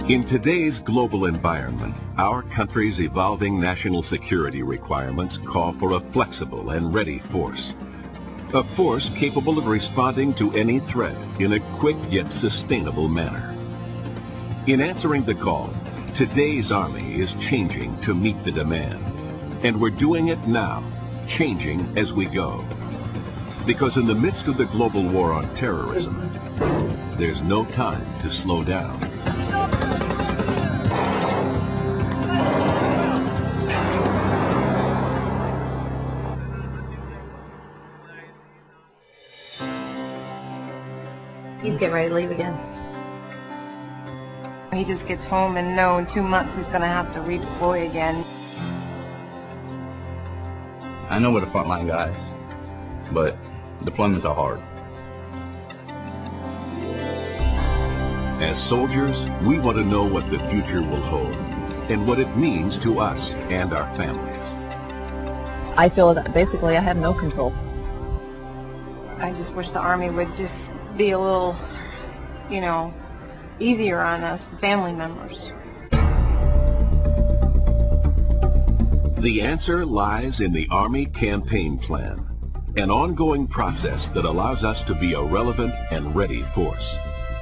In today's global environment, our country's evolving national security requirements call for a flexible and ready force. A force capable of responding to any threat in a quick yet sustainable manner. In answering the call, today's Army is changing to meet the demand. And we're doing it now, changing as we go. Because in the midst of the global war on terrorism, there's no time to slow down. He's getting ready to leave again. He just gets home and in 2 months he's going to have to redeploy again. I know we're the frontline guys, but deployments are hard. As soldiers, we want to know what the future will hold and what it means to us and our families. I feel that basically I have no control. I just wish the Army would just be a little, easier on us, family members. The answer lies in the Army Campaign Plan, an ongoing process that allows us to be a relevant and ready force.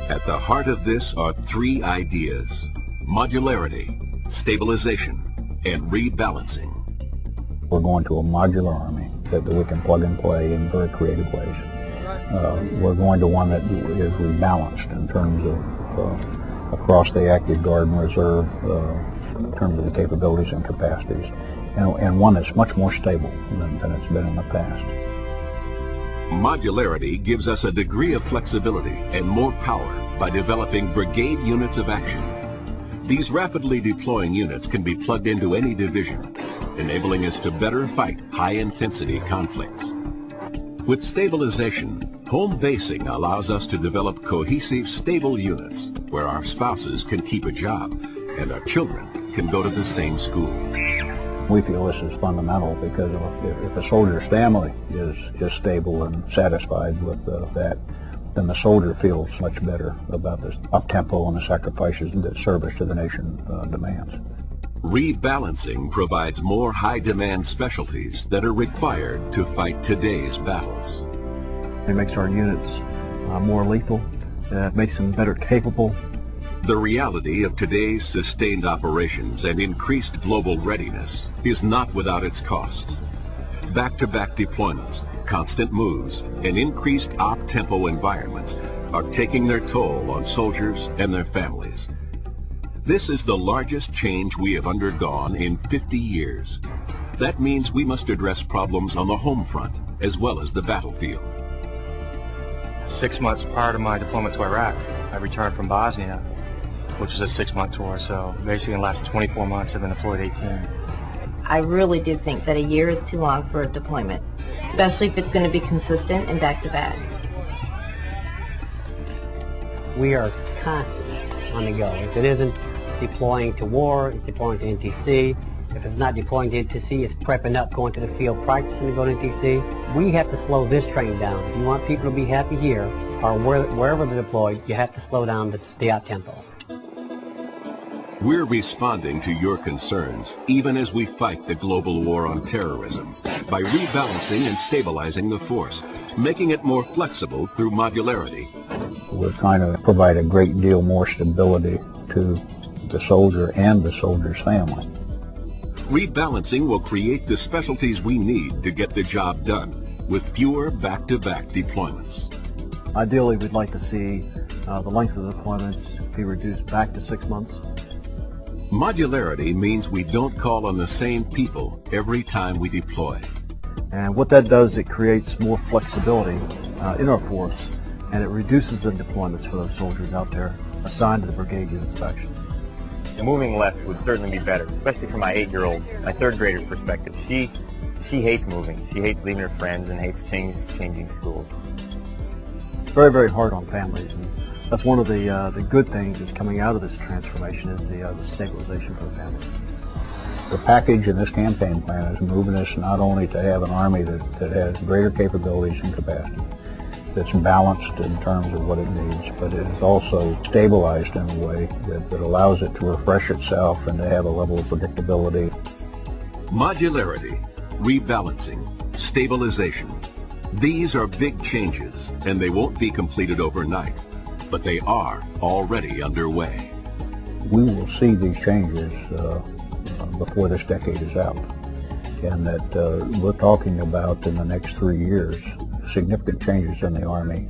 At the heart of this are 3 ideas: modularity, stabilization, and rebalancing. We're going to a modular Army that we can plug and play in very creative ways. We're going to one that is rebalanced in terms of across the active guard and reserve, in terms of the capabilities and capacities, and one that's much more stable than it's been in the past. Modularity gives us a degree of flexibility and more power by developing brigade units of action. These rapidly deploying units can be plugged into any division, enabling us to better fight high-intensity conflicts. With stabilization, home basing allows us to develop cohesive, stable units where our spouses can keep a job and our children can go to the same school. We feel this is fundamental because if a soldier's family is stable and satisfied with that, then the soldier feels much better about the up-tempo and the sacrifices that service to the nation demands. Rebalancing provides more high-demand specialties that are required to fight today's battles. It makes our units more lethal, makes them better capable. The reality of today's sustained operations and increased global readiness is not without its costs. Back-to-back deployments, constant moves, and increased op-tempo environments are taking their toll on soldiers and their families. This is the largest change we have undergone in 50 years. That means we must address problems on the home front as well as the battlefield. 6 months prior to my deployment to Iraq, I returned from Bosnia, which was a 6-month tour, so basically in the last 24 months I've been deployed 18. I really do think that a year is too long for a deployment, especially if it's going to be consistent and back-to-back. We are constantly on the go. If it isn't deploying to war, it's deploying to NTC. If it's not deploying to NTC, it's prepping up, going to the field, practicing to go to NTC. We have to slow this train down. If you want people to be happy here, or wherever they're deployed, you have to slow down the op-tempo. We're responding to your concerns, even as we fight the global war on terrorism, by rebalancing and stabilizing the force, making it more flexible through modularity. We're trying to provide a great deal more stability to the soldier and the soldier's family. Rebalancing will create the specialties we need to get the job done, with fewer back-to-back deployments. Ideally, we'd like to see the length of the deployments be reduced back to 6 months. Modularity means we don't call on the same people every time we deploy. And what that does, it creates more flexibility in our force, and it reduces the deployments for those soldiers out there assigned to the brigade units of action. Moving less would certainly be better, especially from my 8-year-old, my 3rd grader's perspective. She hates moving. She hates leaving her friends and hates changing schools. It's very, very hard on families, and that's one of the good things that's coming out of this transformation is the stabilization for the families. The package in this campaign plan is moving us not only to have an Army that has greater capabilities and capacity, that's balanced in terms of what it needs, but it is also stabilized in a way that allows it to refresh itself and to have a level of predictability. Modularity, rebalancing, stabilization. These are big changes, and they won't be completed overnight, but they are already underway. We will see these changes before this decade is out, and that we're talking about in the next 3 years significant changes in the Army.